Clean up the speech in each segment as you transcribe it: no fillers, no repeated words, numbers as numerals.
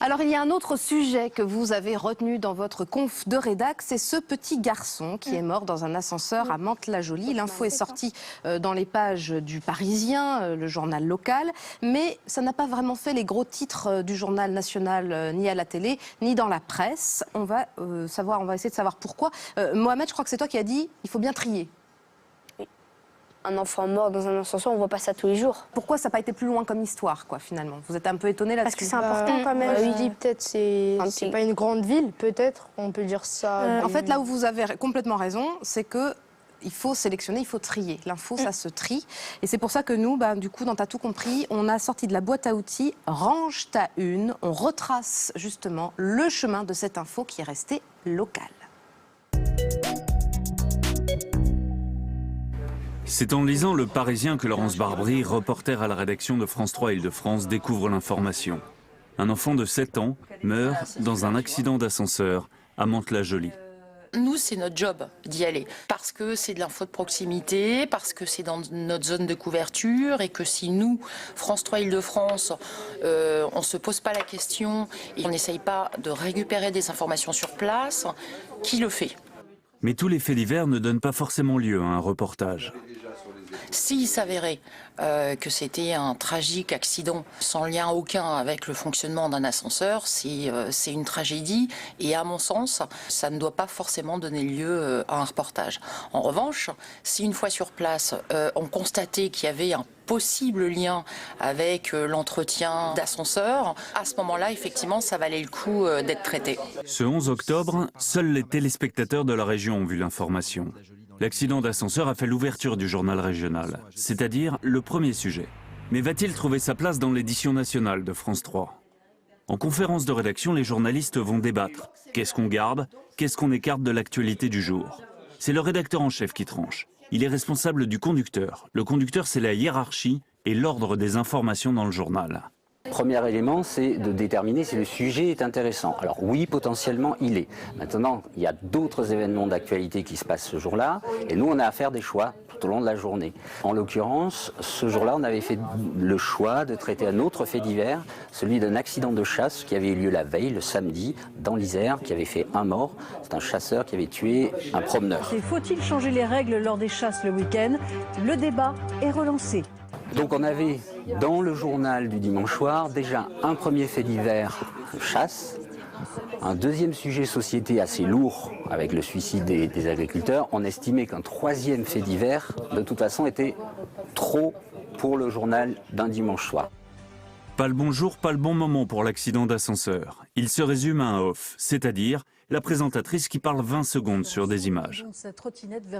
Alors, il y a un autre sujet que vous avez retenu dans votre conf de rédac, c'est ce petit garçon qui est mort dans un ascenseur à Mantes-la-Jolie. L'info est sortie dans les pages du Parisien, le journal local, mais ça n'a pas vraiment fait les gros titres du journal national, ni à la télé, ni dans la presse. On va essayer de savoir pourquoi. Mohamed, je crois que c'est toi qui as dit il faut bien trier. Un enfant mort dans un ascenseur, on voit pas ça tous les jours. Pourquoi ça n'a pas été plus loin comme histoire, quoi, finalement? Vous êtes un peu étonné là-dessus? Parce que c'est important quand même. oui. Je dis peut-être c'est pas une grande ville, peut-être, on peut dire ça. En fait, là où vous avez complètement raison, c'est que il faut sélectionner, il faut trier. L'info, ça se trie. Et c'est pour ça que nous, du coup, dans T'as tout compris, on a sorti de la boîte à outils Range ta une. On retrace justement le chemin de cette info qui est restée locale. C'est en lisant Le Parisien que Laurence Barbry, reporter à la rédaction de France 3 Île-de-France, découvre l'information. Un enfant de 7 ans meurt dans un accident d'ascenseur à Mantes-la-Jolie. Nous, c'est notre job d'y aller, parce que c'est de l'info de proximité, parce que c'est dans notre zone de couverture, et que si nous, France 3 Île-de-France, on ne se pose pas la question et on n'essaye pas de récupérer des informations sur place, qui le fait? Mais tous les faits divers ne donnent pas forcément lieu à un reportage. S'il s'avérait que c'était un tragique accident sans lien aucun avec le fonctionnement d'un ascenseur, c'est une tragédie et à mon sens, ça ne doit pas forcément donner lieu à un reportage. En revanche, si une fois sur place, on constatait qu'il y avait un possible lien avec l'entretien d'ascenseur, à ce moment-là, effectivement, ça valait le coup d'être traité. Ce 11 octobre, seuls les téléspectateurs de la région ont vu l'information. L'accident d'ascenseur a fait l'ouverture du journal régional, c'est-à-dire le premier sujet. Mais va-t-il trouver sa place dans l'édition nationale de France 3 ? En conférence de rédaction, les journalistes vont débattre. Qu'est-ce qu'on garde? Qu'est-ce qu'on écarte de l'actualité du jour? C'est le rédacteur en chef qui tranche. Il est responsable du conducteur. Le conducteur, c'est la hiérarchie et l'ordre des informations dans le journal. Premier élément, c'est de déterminer si le sujet est intéressant. Alors oui, potentiellement, il est. Maintenant, il y a d'autres événements d'actualité qui se passent ce jour-là, et nous, on a à faire des choix tout au long de la journée. En l'occurrence, ce jour-là, on avait fait le choix de traiter un autre fait divers, celui d'un accident de chasse qui avait eu lieu la veille, le samedi, dans l'Isère, qui avait fait un mort. C'est un chasseur qui avait tué un promeneur. Faut-il changer les règles lors des chasses le week-end? Le débat est relancé. Donc on avait dans le journal du dimanche soir déjà un premier fait divers chasse, un deuxième sujet société assez lourd avec le suicide des agriculteurs. On estimait qu'un troisième fait divers de toute façon était trop pour le journal d'un dimanche soir. Pas le bon jour, pas le bon moment pour l'accident d'ascenseur. Il se résume à un off, c'est-à-dire la présentatrice qui parle 20 secondes sur des images.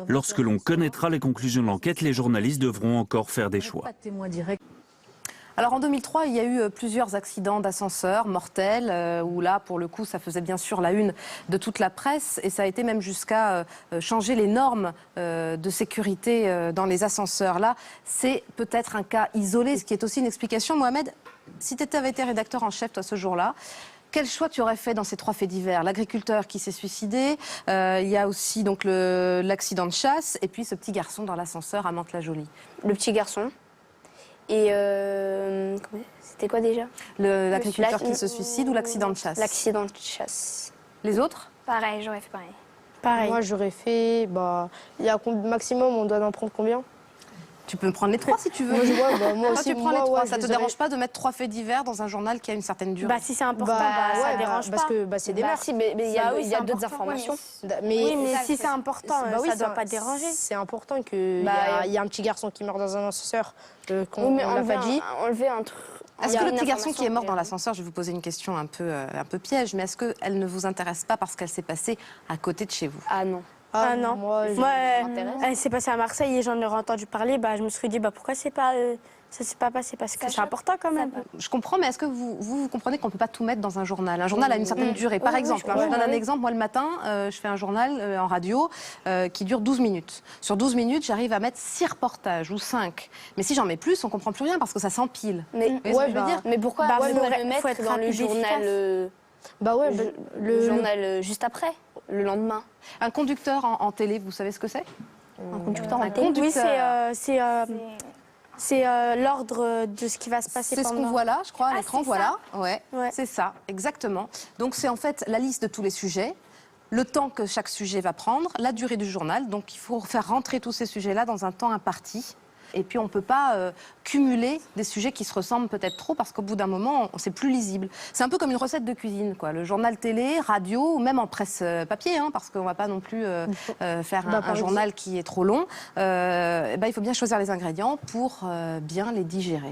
Lorsque l'on connaîtra les conclusions de l'enquête, les journalistes devront encore faire des choix. Alors en 2003, il y a eu plusieurs accidents d'ascenseurs mortels, où là, pour le coup, ça faisait bien sûr la une de toute la presse, et ça a été même jusqu'à changer les normes de sécurité dans les ascenseurs. Là, c'est peut-être un cas isolé, ce qui est aussi une explication. Mohamed, si tu avais été rédacteur en chef, toi, ce jour-là, quel choix tu aurais fait dans ces trois faits divers? L'agriculteur qui s'est suicidé, il y a aussi donc l'accident de chasse, et puis ce petit garçon dans l'ascenseur à Mantes-la-Jolie. Le petit garçon. Et c'était quoi déjà? L'agriculteur qui se suicide ou l'accident de chasse? L'accident de chasse. Les autres? Pareil, j'aurais fait pareil. Moi, j'aurais fait, il y a maximum, on doit en prendre combien? Tu peux me prendre les trois si tu veux. Moi aussi, tu prends les trois. Ça te dérange pas de mettre trois faits divers dans un journal qui a une certaine durée? Si c'est important, ça dérange pas. Parce que c'est des meurtres. Mais il y a d'autres informations. Mais si c'est important, ça doit pas déranger. C'est important qu'il y a un petit garçon qui meurt dans un ascenseur, qu'on l'a pas dit. Enlever un truc. Est-ce que le petit garçon qui est mort dans l'ascenseur, je vais vous poser une question un peu piège, mais est-ce qu'elle ne vous intéresse pas parce qu'elle s'est passée à côté de chez vous? Ah non. Ah non, moi elle s'est passée à Marseille et j'en ai entendu parler. Je me suis dit pourquoi ça s'est pas passé, parce que c'est important quand même. Je comprends, mais est-ce que vous comprenez qu'on ne peut pas tout mettre dans un journal? Un journal a une certaine durée. Par exemple, je donne un exemple. Moi, le matin, je fais un journal en radio qui dure 12 minutes. Sur 12 minutes, j'arrive à mettre 6 reportages ou 5. Mais si j'en mets plus, on ne comprend plus rien parce que ça s'empile. Mais pourquoi le mettre dans le journal le journal juste après, le lendemain? Un conducteur en télé, vous savez ce que c'est? Un conducteur en télé? Oui, C'est l'ordre de ce qui va se passer pendant... C'est ce qu'on voit là, je crois, à l'écran, voilà. Ouais. C'est ça, exactement. Donc c'est en fait la liste de tous les sujets, le temps que chaque sujet va prendre, la durée du journal. Donc il faut faire rentrer tous ces sujets-là dans un temps imparti. Et puis on ne peut pas cumuler des sujets qui se ressemblent peut-être trop parce qu'au bout d'un moment, c'est plus lisible. C'est un peu comme une recette de cuisine, quoi. Le journal télé, radio, ou même en presse papier, hein, parce qu'on ne va pas non plus faire un journal qui est trop long. Il faut bien choisir les ingrédients pour bien les digérer.